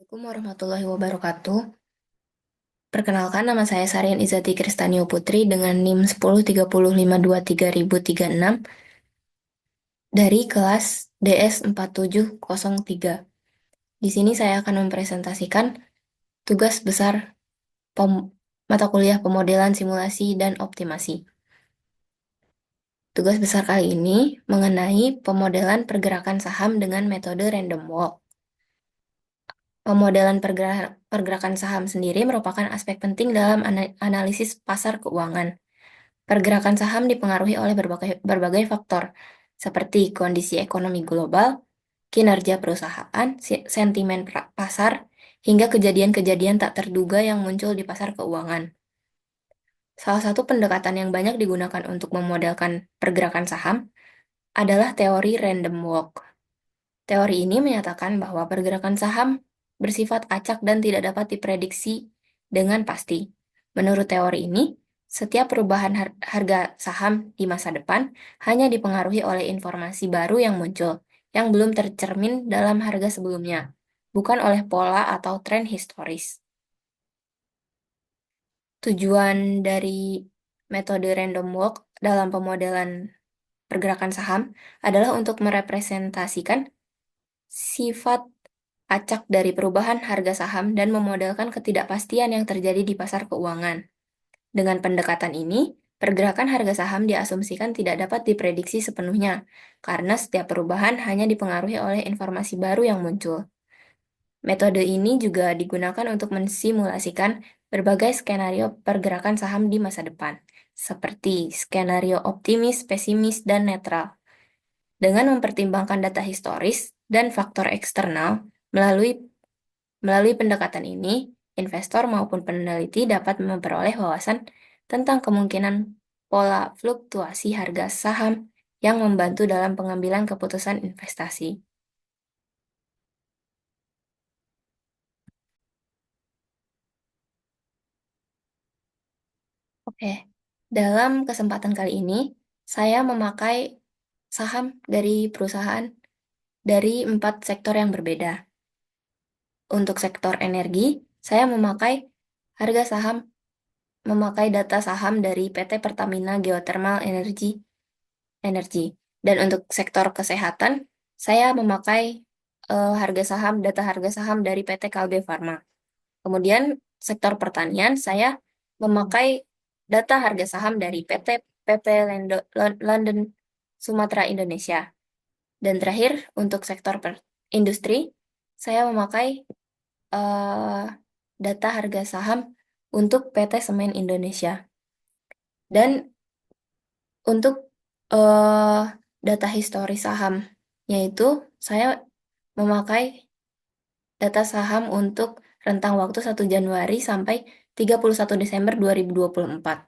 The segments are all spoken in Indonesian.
Assalamualaikum warahmatullahi wabarakatuh. Perkenalkan, nama saya Sarian Izati Kristanio Putri dengan NIM 1030523036 dari kelas DS 4703. Di sini saya akan mempresentasikan tugas besar mata kuliah pemodelan simulasi dan optimasi. Tugas besar kali ini mengenai pemodelan pergerakan saham dengan metode random walk. Pemodelan pergerakan saham sendiri merupakan aspek penting dalam analisis pasar keuangan. Pergerakan saham dipengaruhi oleh berbagai faktor, seperti kondisi ekonomi global, kinerja perusahaan, sentimen pasar, hingga kejadian-kejadian tak terduga yang muncul di pasar keuangan. Salah satu pendekatan yang banyak digunakan untuk memodelkan pergerakan saham adalah teori random walk. Teori ini menyatakan bahwa pergerakan saham bersifat acak dan tidak dapat diprediksi dengan pasti. Menurut teori ini, setiap perubahan harga saham di masa depan hanya dipengaruhi oleh informasi baru yang muncul, yang belum tercermin dalam harga sebelumnya, bukan oleh pola atau tren historis. Tujuan dari metode random walk dalam pemodelan pergerakan saham adalah untuk merepresentasikan sifat acak dari perubahan harga saham dan memodelkan ketidakpastian yang terjadi di pasar keuangan. Dengan pendekatan ini, pergerakan harga saham diasumsikan tidak dapat diprediksi sepenuhnya, karena setiap perubahan hanya dipengaruhi oleh informasi baru yang muncul. Metode ini juga digunakan untuk mensimulasikan berbagai skenario pergerakan saham di masa depan, seperti skenario optimis, pesimis, dan netral. Dengan mempertimbangkan data historis dan faktor eksternal, melalui pendekatan ini, investor maupun peneliti dapat memperoleh wawasan tentang kemungkinan pola fluktuasi harga saham yang membantu dalam pengambilan keputusan investasi. Oke, dalam kesempatan kali ini, saya memakai saham dari perusahaan dari 4 sektor yang berbeda. Untuk sektor energi, saya harga saham memakai data saham dari PT Pertamina Geothermal Energy. Dan untuk sektor kesehatan, saya memakai data harga saham dari PT Kalbe Farma. Kemudian sektor pertanian, saya memakai data harga saham dari PP London Sumatera Indonesia. Dan terakhir, untuk sektor industri, saya memakai eh, data harga saham untuk PT Semen Indonesia. Dan untuk eh, data histori saham, yaitu saya memakai data saham untuk rentang waktu 1 Januari sampai 31 Desember 2024.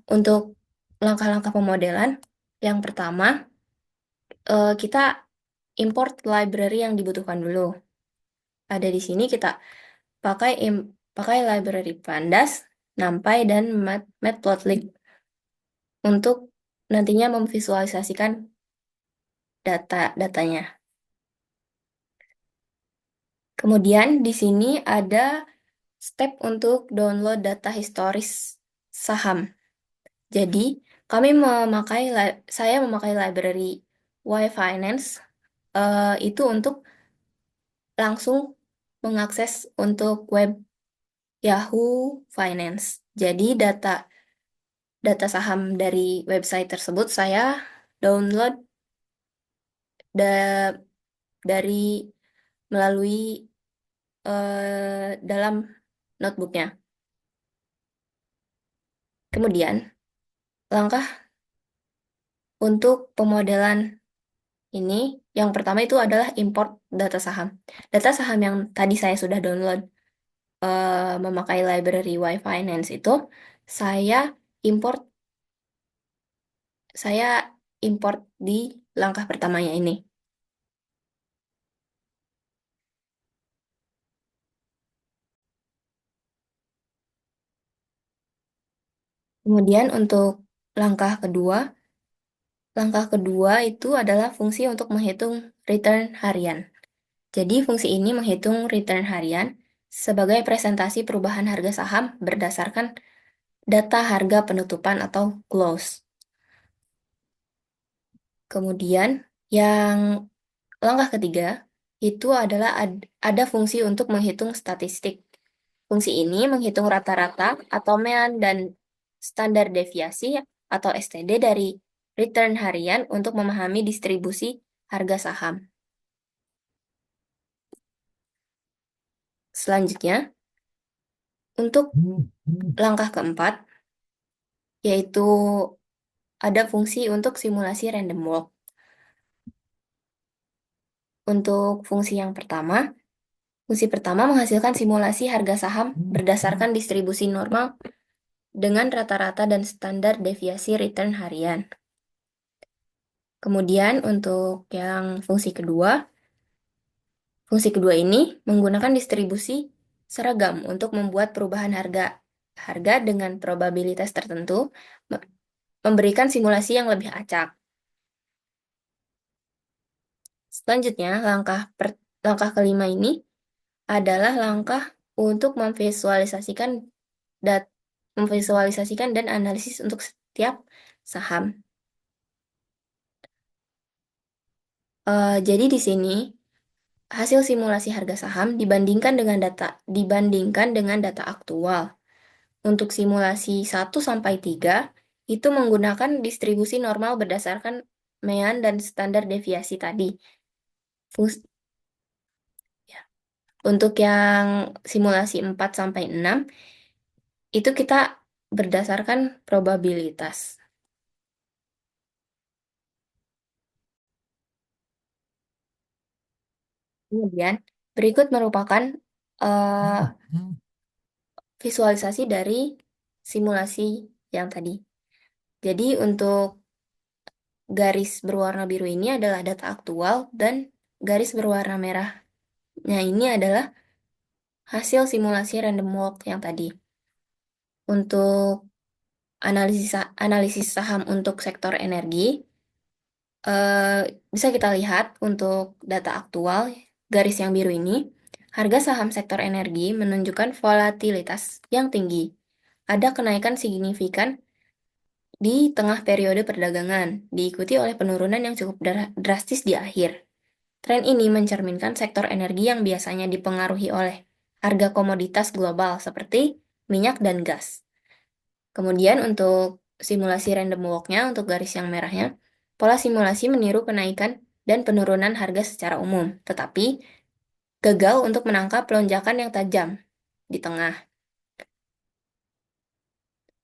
Untuk langkah-langkah pemodelan, yang pertama, kita import library yang dibutuhkan dulu. Ada di sini kita pakai library Pandas, NumPy, dan Matplotlib untuk nantinya memvisualisasikan datanya. Kemudian di sini ada step untuk download data historis saham. Jadi, saya memakai library Y-Finance itu untuk langsung mengakses untuk web Yahoo Finance. Jadi, data saham dari website tersebut saya download da- dari melalui dalam notebooknya. Kemudian, langkah untuk pemodelan ini, yang pertama itu adalah import data saham. Data saham yang tadi saya sudah download memakai library Y-Finance itu, saya import saya import di langkah pertamanya ini. Kemudian untuk langkah kedua, langkah kedua itu adalah fungsi untuk menghitung return harian. Jadi fungsi ini menghitung return harian sebagai presentasi perubahan harga saham berdasarkan data harga penutupan atau close. Kemudian yang langkah ketiga itu adalah ada fungsi untuk menghitung statistik. Fungsi ini menghitung rata-rata atau mean dan standar deviasi atau STD dari return harian untuk memahami distribusi harga saham. Selanjutnya, untuk langkah keempat, yaitu ada fungsi untuk simulasi random walk. Untuk fungsi pertama menghasilkan simulasi harga saham berdasarkan distribusi normal dengan rata-rata dan standar deviasi return harian. Kemudian untuk yang fungsi kedua ini menggunakan distribusi seragam untuk membuat perubahan harga dengan probabilitas tertentu, memberikan simulasi yang lebih acak. Selanjutnya, langkah kelima ini adalah langkah untuk memvisualisasikan dan analisis untuk setiap saham. Jadi di sini hasil simulasi harga saham dibandingkan dengan data aktual. Untuk simulasi 1 sampai 3 itu menggunakan distribusi normal berdasarkan mean dan standar deviasi tadi. Fungs- ya. Untuk yang simulasi 4 sampai 6 itu kita berdasarkan probabilitas. Kemudian berikut merupakan eh, visualisasi dari simulasi yang tadi. Jadi untuk garis berwarna biru ini adalah data aktual dan garis berwarna merahnya ini adalah hasil simulasi random walk yang tadi. Untuk analisis saham untuk sektor energi, bisa kita lihat untuk data aktual, garis yang biru ini, harga saham sektor energi menunjukkan volatilitas yang tinggi. Ada kenaikan signifikan di tengah periode perdagangan, diikuti oleh penurunan yang cukup drastis di akhir. Tren ini mencerminkan sektor energi yang biasanya dipengaruhi oleh harga komoditas global seperti minyak dan gas. Kemudian untuk simulasi random walk-nya, untuk garis yang merahnya, pola simulasi meniru kenaikan dan penurunan harga secara umum, tetapi gagal untuk menangkap lonjakan yang tajam di tengah.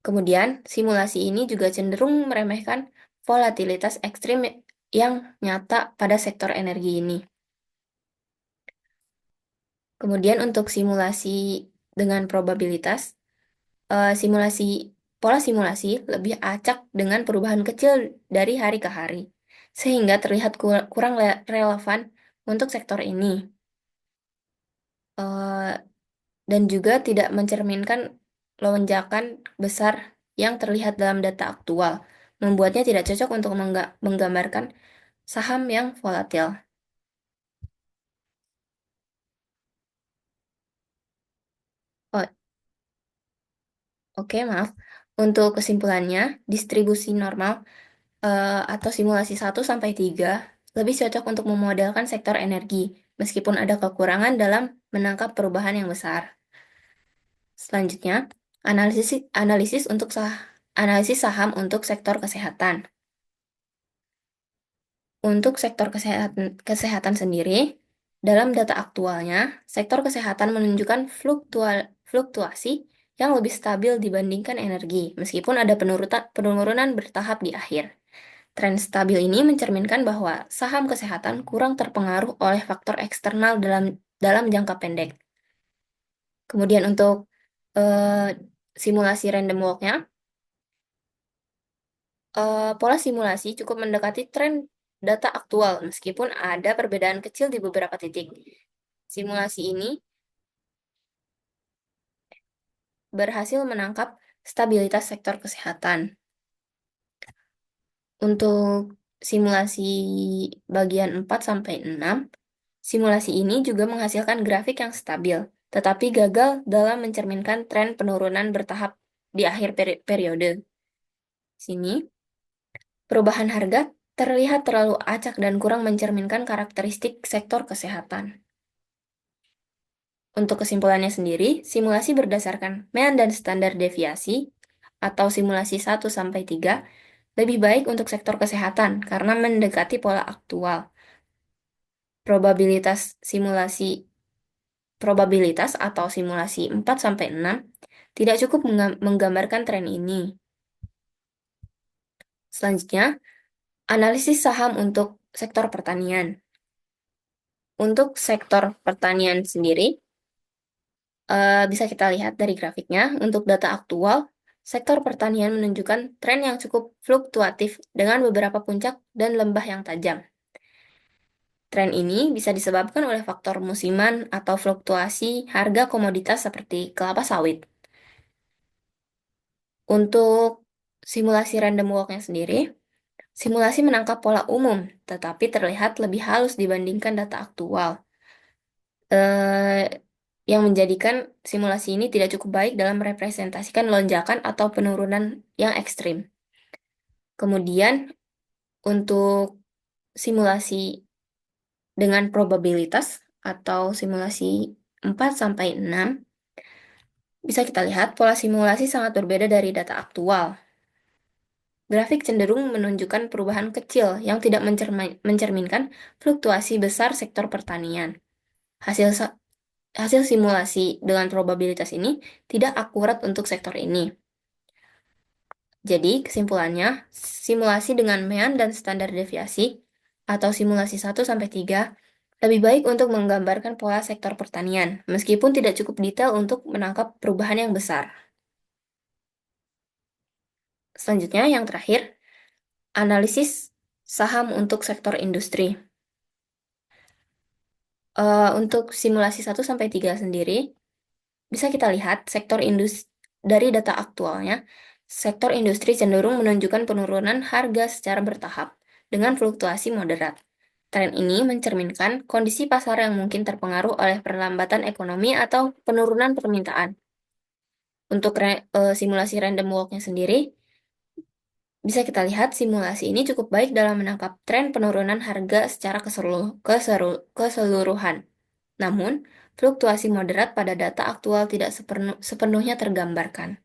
Kemudian, simulasi ini juga cenderung meremehkan volatilitas ekstrim yang nyata pada sektor energi ini. Kemudian untuk simulasi dengan probabilitas, eh, simulasi pola simulasi lebih acak dengan perubahan kecil dari hari ke hari, sehingga terlihat kurang relevan untuk sektor ini. Eh, dan juga tidak mencerminkan lonjakan besar yang terlihat dalam data aktual, membuatnya tidak cocok untuk menggambarkan saham yang volatil. Oh, oke, maaf. Untuk kesimpulannya, distribusi normal atau simulasi 1 sampai 3 lebih cocok untuk memodelkan sektor energi, meskipun ada kekurangan dalam menangkap perubahan yang besar. Selanjutnya, analisis analisis untuk analisis saham untuk sektor kesehatan. Untuk sektor kesehatan sendiri, dalam data aktualnya, sektor kesehatan menunjukkan fluktuasi yang lebih stabil dibandingkan energi, meskipun ada penurunan bertahap di akhir. Tren stabil ini mencerminkan bahwa saham kesehatan kurang terpengaruh oleh faktor eksternal dalam jangka pendek. Kemudian untuk eh, simulasi random walk-nya, pola simulasi cukup mendekati tren data aktual meskipun ada perbedaan kecil di beberapa titik. Simulasi ini berhasil menangkap stabilitas sektor kesehatan. Untuk simulasi bagian 4 sampai 6, Simulasi ini juga menghasilkan grafik yang stabil, tetapi gagal dalam mencerminkan tren penurunan bertahap di akhir periode. Sini, perubahan harga terlihat terlalu acak dan kurang mencerminkan karakteristik sektor kesehatan. Untuk kesimpulannya sendiri, simulasi berdasarkan mean dan standar deviasi atau simulasi 1-3 lebih baik untuk sektor kesehatan karena mendekati pola aktual. Probabilitas simulasi probabilitas atau simulasi 4-6 tidak cukup menggambarkan tren ini. Selanjutnya, analisis saham untuk sektor pertanian. Untuk sektor pertanian sendiri, bisa kita lihat dari grafiknya, untuk data aktual, sektor pertanian menunjukkan tren yang cukup fluktuatif dengan beberapa puncak dan lembah yang tajam. Tren ini bisa disebabkan oleh faktor musiman atau fluktuasi harga komoditas seperti kelapa sawit. Untuk simulasi random walk-nya sendiri, simulasi menangkap pola umum, tetapi terlihat lebih halus dibandingkan data aktual. Yang menjadikan simulasi ini tidak cukup baik dalam merepresentasikan lonjakan atau penurunan yang ekstrim. Kemudian, untuk simulasi dengan probabilitas atau simulasi 4-6, bisa kita lihat pola simulasi sangat berbeda dari data aktual. Grafik cenderung menunjukkan perubahan kecil yang tidak mencerminkan fluktuasi besar sektor pertanian. Hasil simulasi dengan probabilitas ini tidak akurat untuk sektor ini. Jadi, kesimpulannya, simulasi dengan mean dan standar deviasi atau simulasi 1-3 lebih baik untuk menggambarkan pola sektor pertanian, meskipun tidak cukup detail untuk menangkap perubahan yang besar. Selanjutnya, yang terakhir, analisis saham untuk sektor industri. Untuk simulasi 1-3 sendiri, bisa kita lihat sektor industri dari data aktualnya, sektor industri cenderung menunjukkan penurunan harga secara bertahap dengan fluktuasi moderat. Tren ini mencerminkan kondisi pasar yang mungkin terpengaruh oleh perlambatan ekonomi atau penurunan permintaan. Untuk simulasi random walk-nya sendiri, bisa kita lihat simulasi ini cukup baik dalam menangkap tren penurunan harga secara keseluruhan. Namun, fluktuasi moderat pada data aktual tidak sepenuhnya tergambarkan.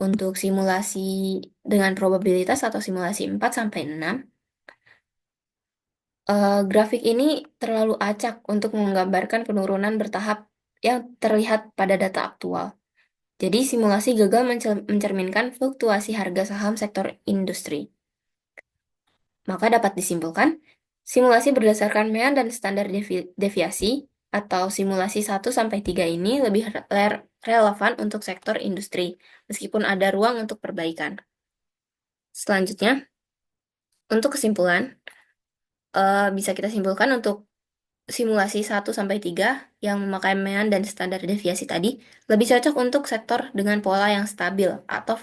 Untuk simulasi dengan probabilitas atau simulasi 4-6, grafik ini terlalu acak untuk menggambarkan penurunan bertahap yang terlihat pada data aktual. Jadi, simulasi gagal mencerminkan fluktuasi harga saham sektor industri. Maka dapat disimpulkan, simulasi berdasarkan mean dan standar deviasi atau simulasi 1-3 ini lebih relevan untuk sektor industri, meskipun ada ruang untuk perbaikan. Selanjutnya, untuk kesimpulan, bisa kita simpulkan untuk simulasi 1-3 yang memakai mean dan standar deviasi tadi lebih cocok untuk sektor dengan pola yang stabil atau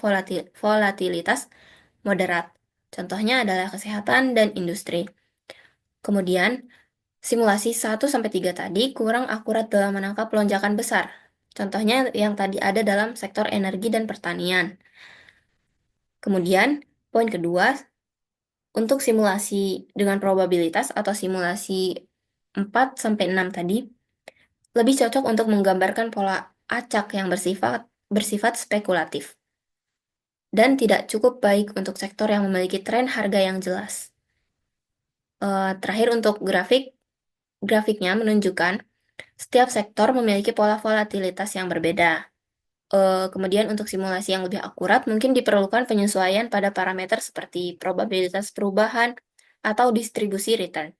volatilitas moderat. Contohnya adalah kesehatan dan industri. Kemudian, simulasi 1-3 tadi kurang akurat dalam menangkap lonjakan besar. Contohnya yang tadi ada dalam sektor energi dan pertanian. Kemudian, poin kedua, untuk simulasi dengan probabilitas atau simulasi 4-6 tadi, lebih cocok untuk menggambarkan pola acak yang bersifat spekulatif dan tidak cukup baik untuk sektor yang memiliki tren harga yang jelas. Terakhir untuk grafiknya menunjukkan setiap sektor memiliki pola volatilitas yang berbeda. Kemudian untuk simulasi yang lebih akurat, mungkin diperlukan penyesuaian pada parameter seperti probabilitas perubahan atau distribusi return.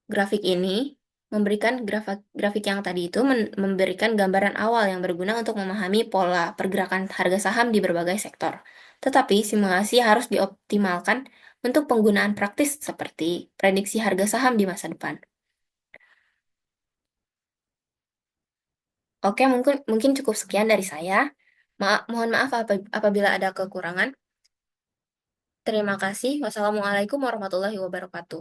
Grafik ini memberikan grafik yang tadi itu memberikan gambaran awal yang berguna untuk memahami pola pergerakan harga saham di berbagai sektor. Tetapi simulasi harus dioptimalkan untuk penggunaan praktis seperti prediksi harga saham di masa depan. Oke, mungkin cukup sekian dari saya. Mohon maaf apabila ada kekurangan. Terima kasih. Wassalamualaikum warahmatullahi wabarakatuh.